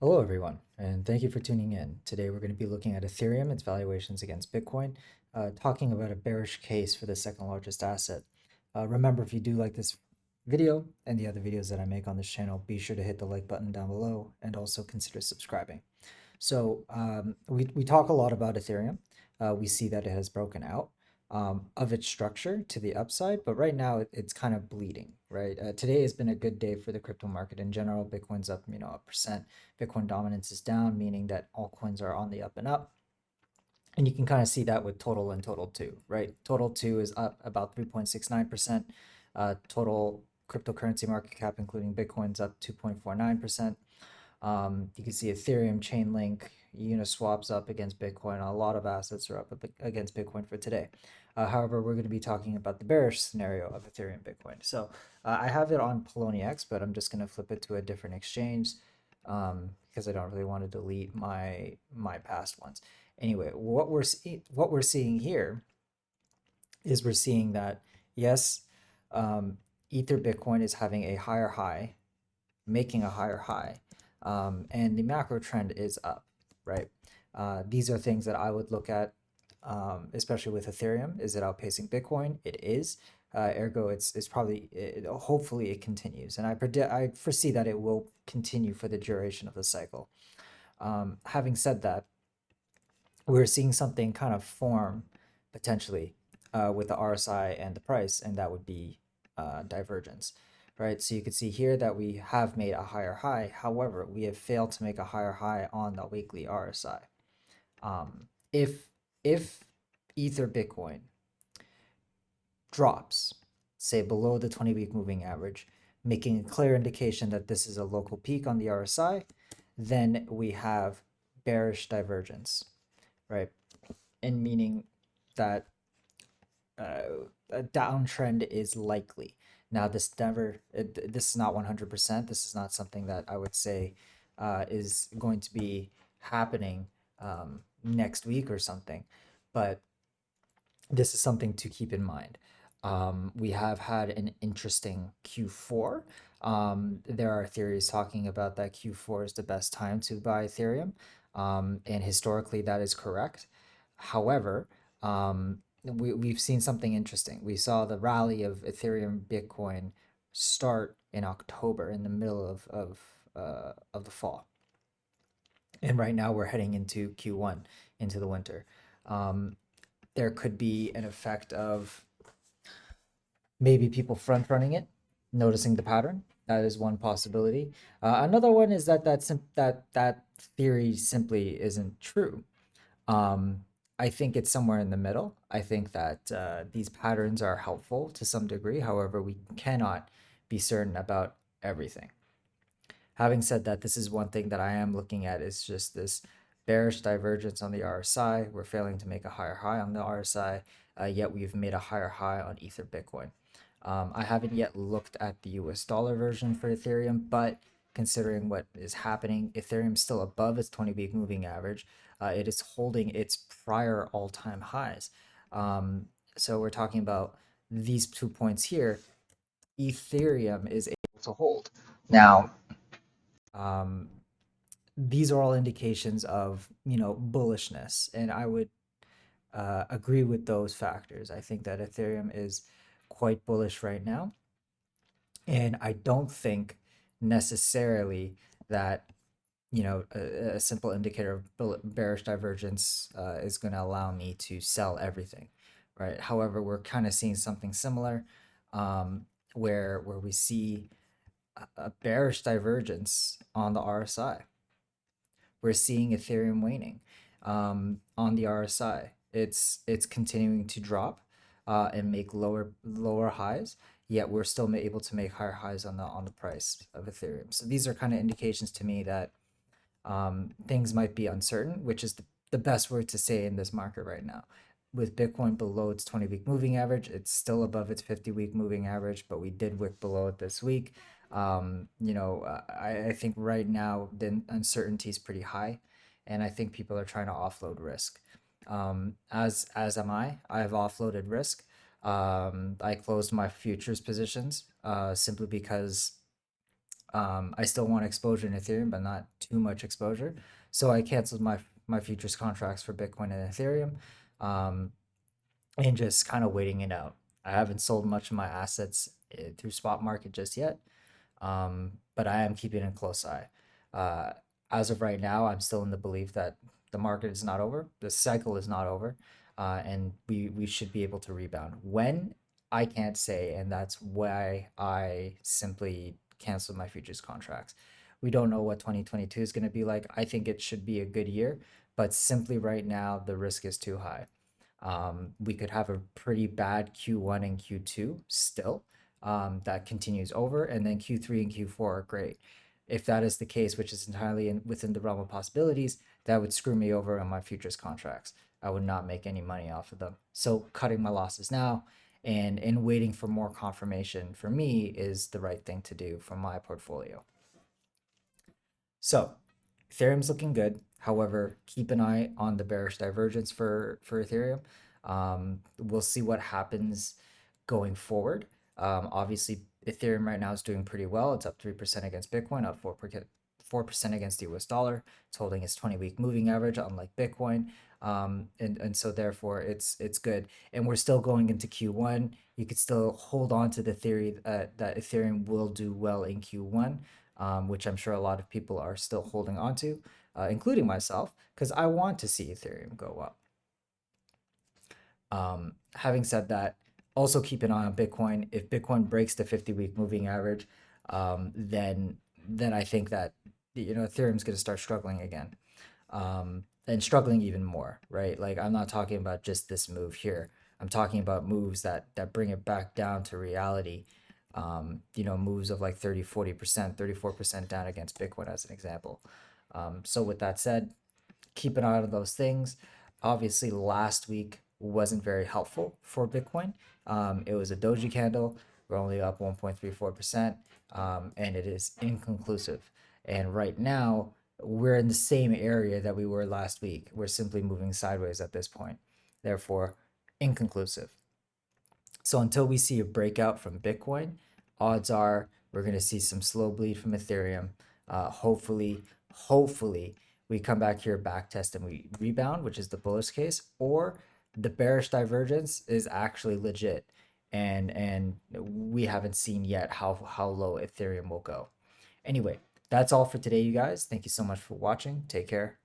Hello, everyone, and thank you for tuning in. Today, we're going to be looking at Ethereum, its valuations against Bitcoin, talking about a bearish case for the second largest asset. Remember, if you do like this video and the other videos that I make on this channel, be sure to hit the like button down below and also consider subscribing. So we talk a lot about Ethereum. We see that it has broken out of its structure to the upside, but right now it's kind of bleeding, right? Today has been a good day for the crypto market in general. Bitcoin's up, 1%. Bitcoin dominance is down, meaning that all coins are on the up and up. And you can kind of see that with total and total two, right? Total two is up about 3.69%. Total cryptocurrency market cap, including Bitcoin's up 2.49%. You can see Ethereum, Chainlink, Uniswap's up against Bitcoin. A lot of assets are up against Bitcoin for today. However, we're going to be talking about the bearish scenario of Ethereum Bitcoin. So I have it on Poloniex, but I'm just going to flip it to a different exchange because I don't really want to delete my past ones. Anyway, what we're seeing here is we're seeing that yes, Ether Bitcoin is having a higher high, making a higher high, and the macro trend is up, right? These are things that I would look at, especially with Ethereum. Is it outpacing Bitcoin? It is. Ergo, it's probably hopefully it continues, and I foresee that it will continue for the duration of the cycle. Having said that, we're seeing something kind of form potentially with the RSI and the price, and that would be divergence, right? So you can see here that we have made a higher high. However, we have failed to make a higher high on the weekly RSI. If if Ether Bitcoin drops, say below the 20-week moving average, making a clear indication that this is a local peak on the RSI, then we have bearish divergence, right? And meaning that a downtrend is likely. Now, this is not 100%. This is not something that I would say is going to be happening next week or something, but this is something to keep in mind. We have had an interesting Q4. There are theories talking about that Q4 is the best time to buy Ethereum, and historically that is correct. However, we've seen something interesting. We saw the rally of Ethereum Bitcoin start in October, in the middle of the fall, and right now we're heading into Q1, into the winter. Um, there could be an effect of maybe people front running it, noticing the pattern. That is one possibility. Another one is that that theory simply isn't true. Um, I think it's somewhere in the middle. I think that these patterns are helpful to some degree. However, we cannot be certain about everything. Having said that, this is one thing that I am looking at is just this bearish divergence on the RSI. We're failing to make a higher high on the RSI, yet we've made a higher high on Ether Bitcoin. I haven't yet looked at the US dollar version for Ethereum, but considering what is happening, Ethereum's still above its 20-week moving average. It is holding its prior all-time highs. So we're talking about these 2 points here. Ethereum is able to hold. Now, um, these are all indications of, bullishness, and I would agree with those factors. I think that Ethereum is quite bullish right now, and I don't think necessarily that a simple indicator of bearish divergence is going to allow me to sell everything, right? However, we're kind of seeing something similar, where we see a bearish divergence on the RSI. We're seeing Ethereum waning on the RSI. It's continuing to drop and make lower highs, yet we're still able to make higher highs on the price of Ethereum. So these are kind of indications to me that things might be uncertain, which is the best word to say in this market right now. With Bitcoin below its 20-week moving average, it's still above its 50-week moving average, but we did wick below it this week. I think right now the uncertainty is pretty high, and I think people are trying to offload risk. As am I. I've offloaded risk. I closed my futures positions simply because I still want exposure in Ethereum, but not too much exposure. So I canceled my futures contracts for Bitcoin and Ethereum, um, and just kind of waiting it out. I haven't sold much of my assets through spot market just yet, but I am keeping a close eye. Uh, as of right now, I'm still in the belief that the market is not over, the cycle is not over, and we should be able to rebound. When, I can't say, and that's why I simply canceled my futures contracts. We don't know what 2022 is going to be like. I think it should be a good year, but simply right now the risk is too high. We could have a pretty bad Q1 and Q2 still, that continues over, and then Q3 and Q4 are great. If that is the case, which is entirely within the realm of possibilities, that would screw me over on my futures contracts. I would not make any money off of them. So cutting my losses now and waiting for more confirmation for me is the right thing to do for my portfolio. So Ethereum's looking good. However, keep an eye on the bearish divergence for Ethereum. We'll see what happens going forward. Obviously, Ethereum right now is doing pretty well. It's up 3% against Bitcoin, up 4% against the US dollar. It's holding its 20-week moving average, unlike Bitcoin. And so therefore it's good. And we're still going into Q1. You could still hold on to the theory that Ethereum will do well in Q1, which I'm sure a lot of people are still holding on to, including myself, because I want to see Ethereum go up. Having said that, also keep an eye on Bitcoin. If Bitcoin breaks the 50-week moving average, then I think that Ethereum's going to start struggling again, and struggling even more, right? Like I'm not talking about just this move here. I'm talking about moves that bring it back down to reality. Moves of like 30, 40%, 34% down against Bitcoin as an example. So with that said, keep an eye on those things. Obviously, last week wasn't very helpful for Bitcoin. It was a doji candle. We're only up 1.34%, and it is inconclusive. And right now, we're in the same area that we were last week. We're simply moving sideways at this point. Therefore, inconclusive. So until we see a breakout from Bitcoin, odds are we're going to see some slow bleed from Ethereum. Hopefully, we come back here, back test, and we rebound, which is the bullish case, or the bearish divergence is actually legit, and we haven't seen yet how low Ethereum will go. Anyway, that's all for today, you guys. Thank you so much for watching. Take care.